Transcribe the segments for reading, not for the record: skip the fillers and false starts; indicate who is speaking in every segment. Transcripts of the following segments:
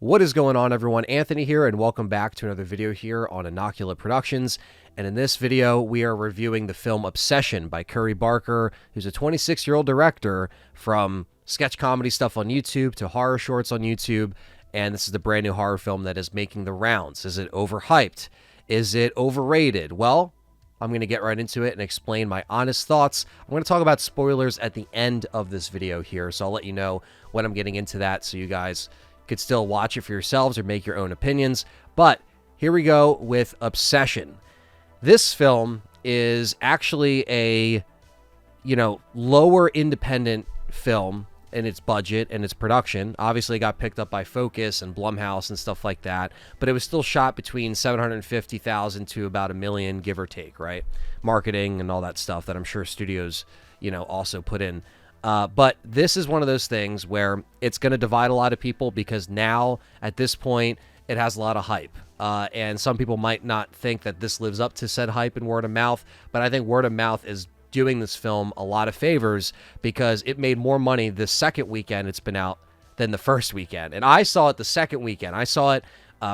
Speaker 1: What is going on, everyone? Anthony here, and welcome back to another video here on Innocular Productions. And in this video, we are reviewing the film Obsession by Curry Barker, who's a 26-year-old director from sketch comedy stuff on YouTube to horror shorts on YouTube. And this is the brand new horror film that is making the rounds. Is it overhyped? Is it overrated? Well, I'm going to get right into it and explain my honest thoughts. I'm going to talk about spoilers at the end of this video here, so I'll let you know when I'm getting into that so you guys could still watch it for yourselves or make your own opinions. But here we go with Obsession. This film is actually a, lower independent film in its budget and its production. Obviously, it got picked up by Focus and Blumhouse and stuff like that, but it was still shot between $750,000 to about $1 million, give or take, right? Marketing and all that stuff that I'm sure studios, also put in. But this is one of those things where it's going to divide a lot of people because now, at this point, it has a lot of hype. And some people might not think that this lives up to said hype and word of mouth, but I think word of mouth is doing this film a lot of favors because it made more money the second weekend it's been out than the first weekend. And I saw it the second weekend. I saw it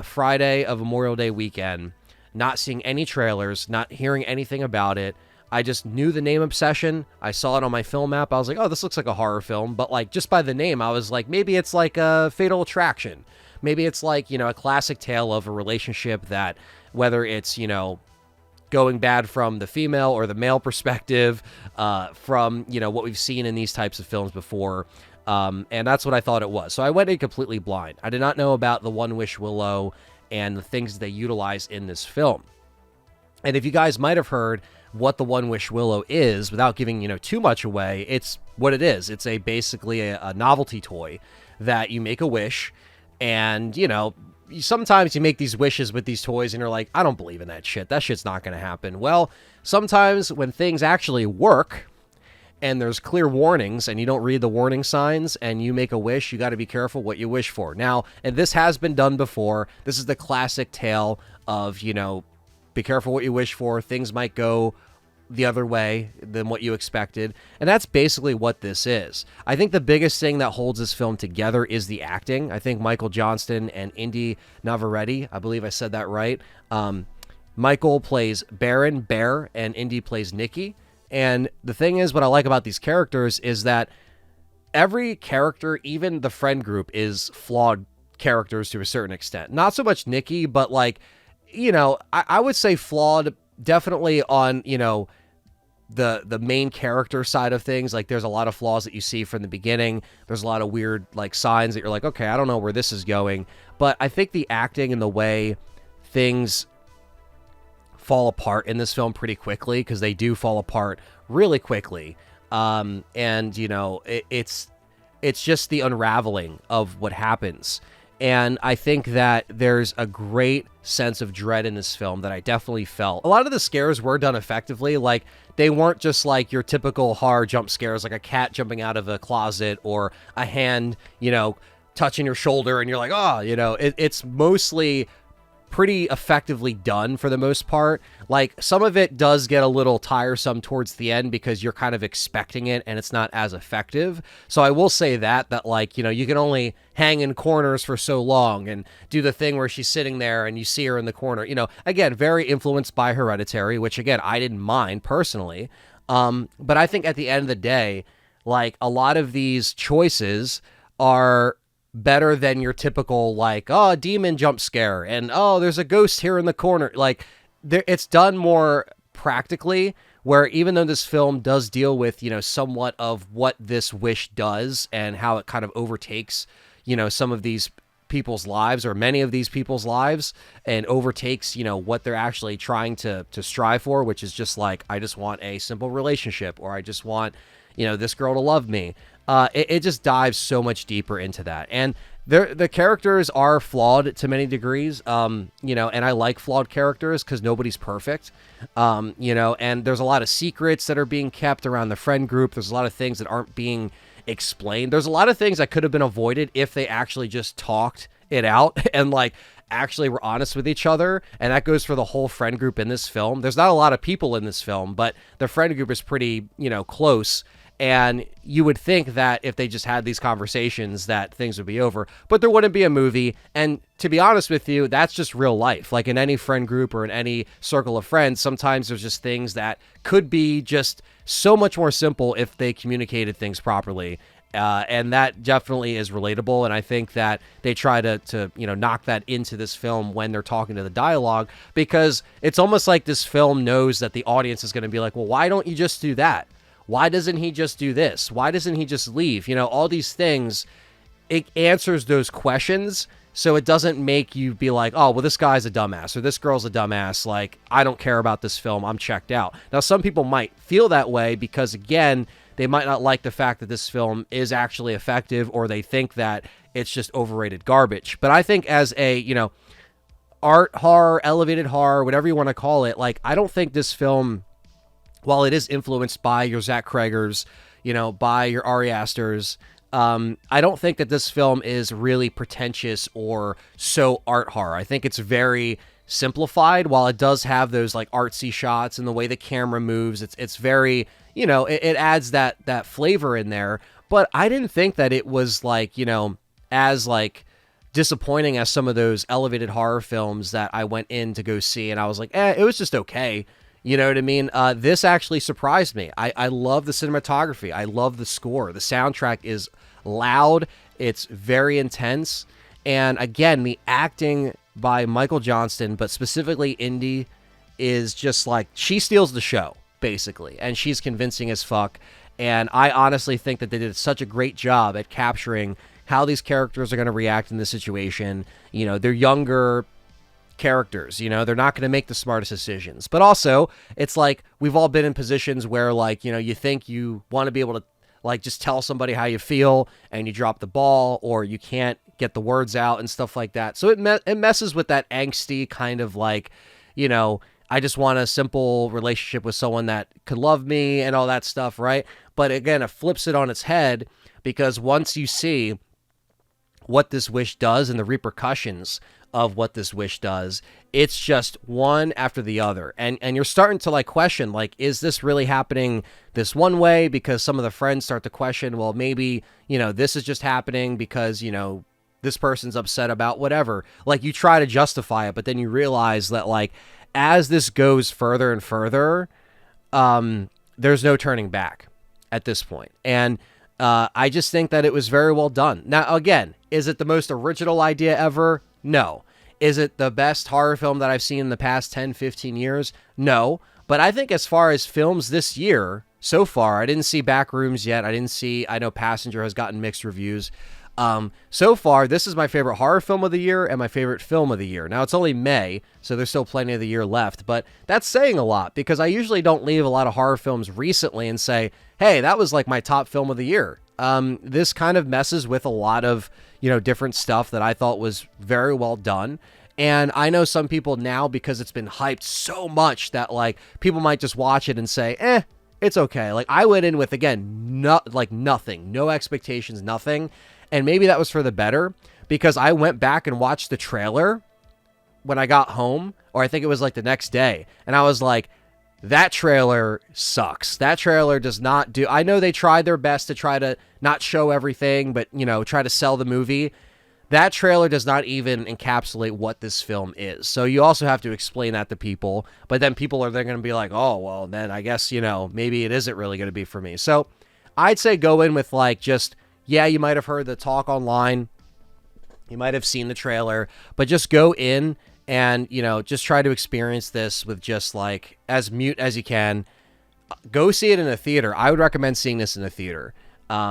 Speaker 1: Friday of Memorial Day weekend, not seeing any trailers, not hearing anything about it. I just knew the name Obsession. I saw it on my film app. I was like, oh, this looks like a horror film. But like just by the name, I was like, maybe it's like a Fatal Attraction. Maybe it's like, a classic tale of a relationship that, whether it's, going bad from the female or the male perspective, from, what we've seen in these types of films before. And that's what I thought it was. So I went in completely blind. I did not know about the One Wish Willow and the things they utilize in this film. And if you guys might have heard what the One Wish Willow is, without giving, too much away, it's what it is. It's basically a novelty toy that you make a wish, and, sometimes you make these wishes with these toys and you're like, I don't believe in that shit. That shit's not going to happen. Well, sometimes when things actually work and there's clear warnings and you don't read the warning signs and you make a wish, you got to be careful what you wish for. Now, and this has been done before. This is the classic tale of, be careful what you wish for. Things might go the other way than what you expected. And that's basically what this is. I think the biggest thing that holds this film together is the acting. I think Michael Johnston and Indy Navarrete, I believe I said that right. Michael plays Baron, Bear, and Indy plays Nikki. And the thing is, what I like about these characters is that every character, even the friend group, is flawed characters to a certain extent. Not so much Nikki, but like, I would say flawed definitely on, the main character side of things. Like, there's a lot of flaws that you see from the beginning. There's a lot of weird, like, signs that you're like, okay, I don't know where this is going. But I think the acting and the way things fall apart in this film pretty quickly, because they do fall apart really quickly. It's just the unraveling of what happens. And I think that there's a great sense of dread in this film that I definitely felt. A lot of the scares were done effectively. Like, they weren't just like your typical horror jump scares, like a cat jumping out of a closet or a hand, touching your shoulder and you're like, oh, it's mostly pretty effectively done for the most part. Like, some of it does get a little tiresome towards the end because you're kind of expecting it and it's not as effective. So I will say that like, you can only hang in corners for so long and do the thing where she's sitting there and you see her in the corner, again, very influenced by Hereditary, which again, I didn't mind personally. But I think at the end of the day, like, a lot of these choices are better than your typical, like, oh, demon jump scare and oh, there's a ghost here in the corner. Like, it's done more practically, where even though this film does deal with, somewhat of what this wish does and how it kind of overtakes, some of these people's lives or many of these people's lives and overtakes, what they're actually trying to strive for, which is just like, I just want a simple relationship, or I just want, this girl to love me. It just dives so much deeper into that. And the characters are flawed to many degrees, and I like flawed characters because nobody's perfect, and there's a lot of secrets that are being kept around the friend group. There's a lot of things that aren't being explained. There's a lot of things that could have been avoided if they actually just talked it out and like actually were honest with each other. And that goes for the whole friend group in this film. There's not a lot of people in this film, but the friend group is pretty, close. And you would think that if they just had these conversations that things would be over, but there wouldn't be a movie. And to be honest with you, that's just real life. Like in any friend group or in any circle of friends, sometimes there's just things that could be just so much more simple if they communicated things properly. And that definitely is relatable. And I think that they try to knock that into this film when they're talking to the dialogue, because it's almost like this film knows that the audience is going to be like, well, why don't you just do that? Why doesn't he just do this? Why doesn't he just leave? All these things, it answers those questions. So it doesn't make you be like, oh, well, this guy's a dumbass or this girl's a dumbass. Like, I don't care about this film. I'm checked out. Now, some people might feel that way because, again, they might not like the fact that this film is actually effective, or they think that it's just overrated garbage. But I think as a, art horror, elevated horror, whatever you want to call it, like, I don't think this film, while it is influenced by your Zach Kragers, by your Ari Asters, I don't think that this film is really pretentious or so art horror. I think it's very simplified. While it does have those like artsy shots and the way the camera moves, it's very, it adds that flavor in there. But I didn't think that it was like, as like disappointing as some of those elevated horror films that I went in to go see, and I was like, it was just okay. You know what I mean? This actually surprised me. I love the cinematography. I love the score. The soundtrack is loud. It's very intense. And again, the acting by Michael Johnston, but specifically Indy, is just like, she steals the show, basically. And she's convincing as fuck. And I honestly think that they did such a great job at capturing how these characters are going to react in this situation. They're younger characters, they're not going to make the smartest decisions, but also it's like we've all been in positions where, like, you think you want to be able to like just tell somebody how you feel and you drop the ball, or you can't get the words out and stuff like that. So it messes with that angsty kind of like, I just want a simple relationship with someone that could love me and all that stuff, right? But again, it flips it on its head, because once you see what this wish does and the repercussions of what this wish does, it's just one after the other. And you're starting to like question, like, is this really happening this one way? Because some of the friends start to question, well, maybe, this is just happening because, this person's upset about whatever. Like, you try to justify it, but then you realize that, like, as this goes further and further, there's no turning back at this point. And I just think that it was very well done. Now, again, is it the most original idea ever? No. Is it the best horror film that I've seen in the past 10, 15 years? No. But I think as far as films this year, so far, I didn't see Backrooms yet. I know Passenger has gotten mixed reviews. So far, this is my favorite horror film of the year and my favorite film of the year. Now, it's only May, so there's still plenty of the year left, but that's saying a lot, because I usually don't leave a lot of horror films recently and say, hey, that was like my top film of the year. This kind of messes with a lot of, different stuff that I thought was very well done. And I know some people now, because it's been hyped so much, that like people might just watch it and say, it's okay. Like, I went in with, again, nothing, no expectations, nothing. And maybe that was for the better, because I went back and watched the trailer when I got home, or I think it was like the next day. And I was like, that trailer sucks. That trailer does not do... I know they tried their best to try to not show everything, but, try to sell the movie. That trailer does not even encapsulate what this film is. So you also have to explain that to people. But then people are then going to be like, oh, well, then I guess, maybe it isn't really going to be for me. So I'd say go in with like just... Yeah, you might have heard the talk online. You might have seen the trailer, but just go in and, just try to experience this with just like as mute as you can. Go see it in a theater. I would recommend seeing this in a theater.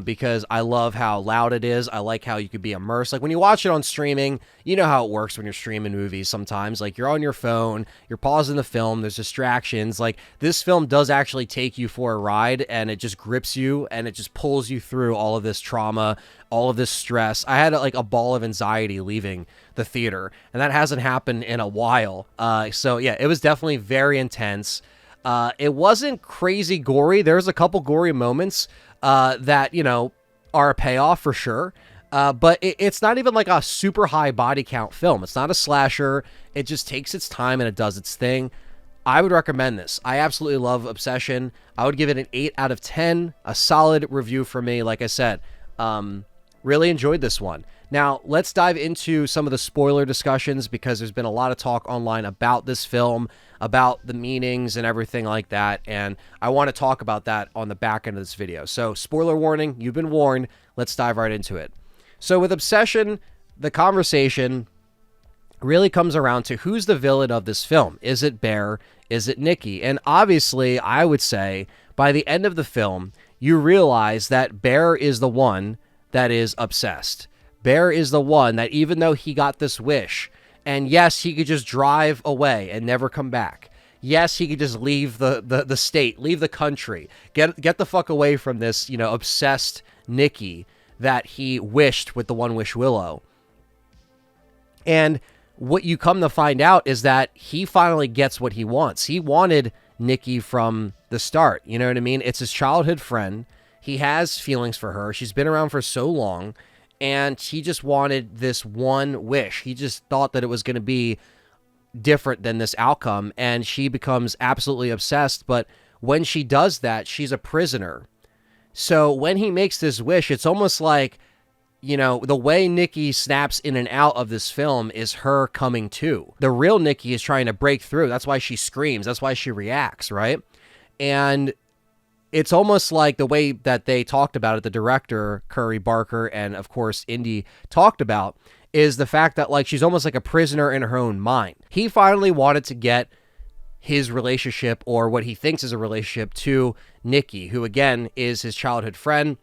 Speaker 1: Because I love how loud it is. I like how you could be immersed. Like when you watch it on streaming, you know how it works when you're streaming movies sometimes. Like you're on your phone, you're pausing the film, there's distractions. Like this film does actually take you for a ride, and it just grips you and it just pulls you through all of this trauma, all of this stress. I had like a ball of anxiety leaving the theater, and that hasn't happened in a while. So yeah, it was definitely very intense. It wasn't crazy gory. There's a couple gory moments that, are a payoff for sure. But it's not even like a super high body count film. It's not a slasher. It just takes its time and it does its thing. I would recommend this. I absolutely love Obsession. I would give it an 8 out of 10, a solid review for me. Like I said, really enjoyed this one. Now, let's dive into some of the spoiler discussions, because there's been a lot of talk online about this film, about the meanings and everything like that, and I want to talk about that on the back end of this video. So, spoiler warning, you've been warned. Let's dive right into it. So, with Obsession, the conversation really comes around to who's the villain of this film. Is it Bear? Is it Nikki? And obviously, I would say, by the end of the film, you realize that Bear is the one that is obsessed. Bear is the one that, even though he got this wish, and yes, he could just drive away and never come back. Yes, he could just leave the state, leave the country, get the fuck away from this, obsessed Nikki that he wished with the One-Wish Willow. And what you come to find out is that he finally gets what he wants. He wanted Nikki from the start. You know what I mean? It's his childhood friend. He has feelings for her. She's been around for so long, and he just wanted this one wish. He just thought that it was going to be different than this outcome, and she becomes absolutely obsessed. But when she does that, she's a prisoner. So when he makes this wish, it's almost like, the way Nikki snaps in and out of this film is her coming to. The real Nikki is trying to break through. That's why she screams. That's why she reacts, right? And it's almost like the way that they talked about it, the director, Curry Barker, and of course, Indy talked about, is the fact that she's almost like a prisoner in her own mind. He finally wanted to get his relationship, or what he thinks is a relationship, to Nikki, who again is his childhood friend.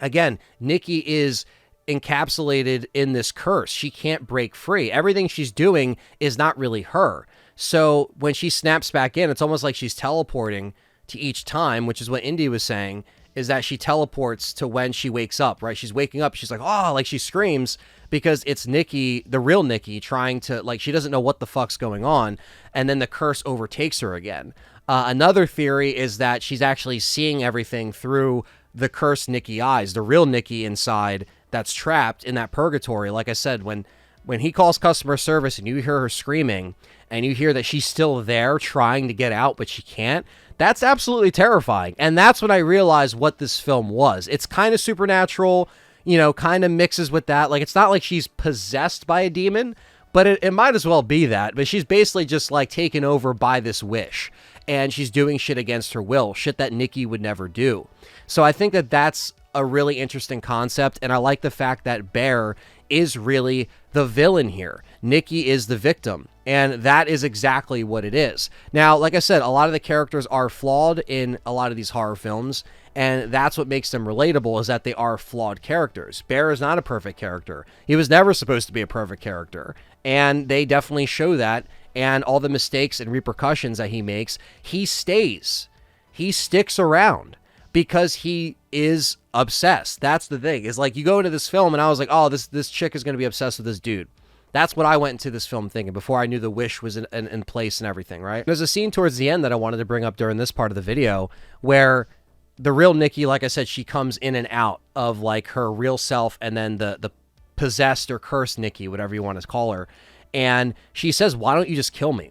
Speaker 1: Again, Nikki is encapsulated in this curse. She can't break free. Everything she's doing is not really her. So when she snaps back in, it's almost like she's teleporting to each time, which is what Indy was saying, is that she teleports to when she wakes up, right? She's waking up, she's like, oh, like she screams, because it's Nikki, the real Nikki, trying to, she doesn't know what the fuck's going on, and then the curse overtakes her again. Another theory is that she's actually seeing everything through the cursed Nikki eyes, the real Nikki inside that's trapped in that purgatory. Like I said, when he calls customer service and you hear her screaming and you hear that she's still there trying to get out, but she can't, that's absolutely terrifying. And that's when I realized what this film was. It's kind of supernatural, kind of mixes with that. It's not like she's possessed by a demon, but it might as well be that. But she's basically just taken over by this wish, and she's doing shit against her will, shit that Nikki would never do. So I think that that's a really interesting concept, and I like the fact that Bear is really the villain here. Nikki is the victim, and that is exactly what it is. Now, like I said, a lot of the characters are flawed in a lot of these horror films, and that's what makes them relatable, is that they are flawed characters. Bear is not a perfect character. He was never supposed to be a perfect character, and they definitely show that, and all the mistakes and repercussions that he makes, he stays. He sticks around because he is obsessed. That's the thing. Is you go into this film and I was like, oh, this chick is going to be obsessed with this dude. That's what I went into this film thinking before I knew the wish was in place and everything, right? There's a scene towards the end that I wanted to bring up during this part of the video where the real Nikki, like I said, she comes in and out of her real self, and then the possessed or cursed Nikki, whatever you want to call her. And she says, why don't you just kill me?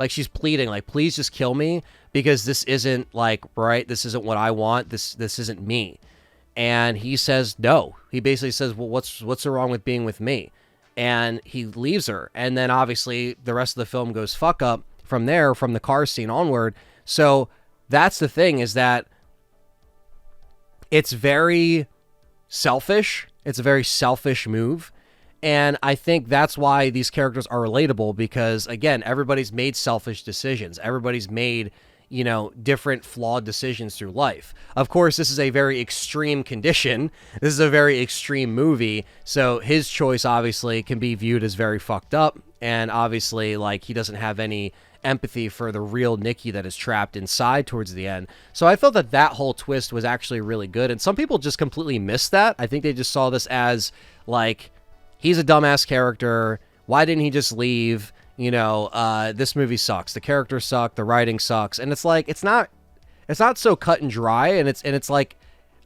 Speaker 1: She's pleading, please just kill me, because this isn't right. This isn't what I want. This isn't me. And he says no. He basically says, well, what's so wrong with being with me? And he leaves her. And then obviously the rest of the film goes fuck up from there, from the car scene onward. So that's the thing, is that it's very selfish. It's a very selfish move. And I think that's why these characters are relatable, because, again, everybody's made selfish decisions. Everybody's made, different flawed decisions through life. Of course, this is a very extreme condition. This is a very extreme movie. So his choice, obviously, can be viewed as very fucked up. And obviously, he doesn't have any empathy for the real Nikki that is trapped inside towards the end. So I felt that whole twist was actually really good. And some people just completely missed that. I think they just saw this as, he's a dumbass character. Why didn't he just leave? This movie sucks. The characters suck. The writing sucks. And it's it's not so cut and dry. And it's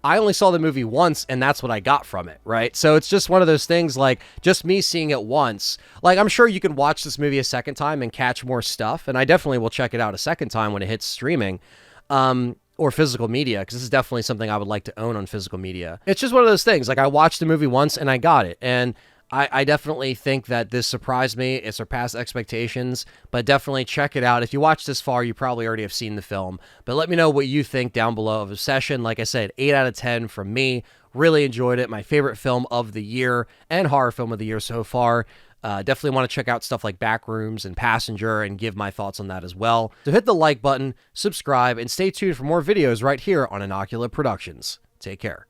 Speaker 1: I only saw the movie once, and that's what I got from it, right? So it's just one of those things, like, just me seeing it once. Like, I'm sure you can watch this movie a second time and catch more stuff, and I definitely will check it out a second time when it hits streaming. Or physical media, because this is definitely something I would like to own on physical media. It's just one of those things. Like, I watched the movie once and I got it. And I definitely think that this surprised me. It surpassed expectations, but definitely check it out. If you watch this far, you probably already have seen the film, but let me know what you think down below of Obsession. Like I said, 8 out of 10 from me. Really enjoyed it. My favorite film of the year and horror film of the year so far. Definitely want to check out stuff like Backrooms and Passenger and give my thoughts on that as well. So hit the like button, subscribe, and stay tuned for more videos right here on Innocular Productions. Take care.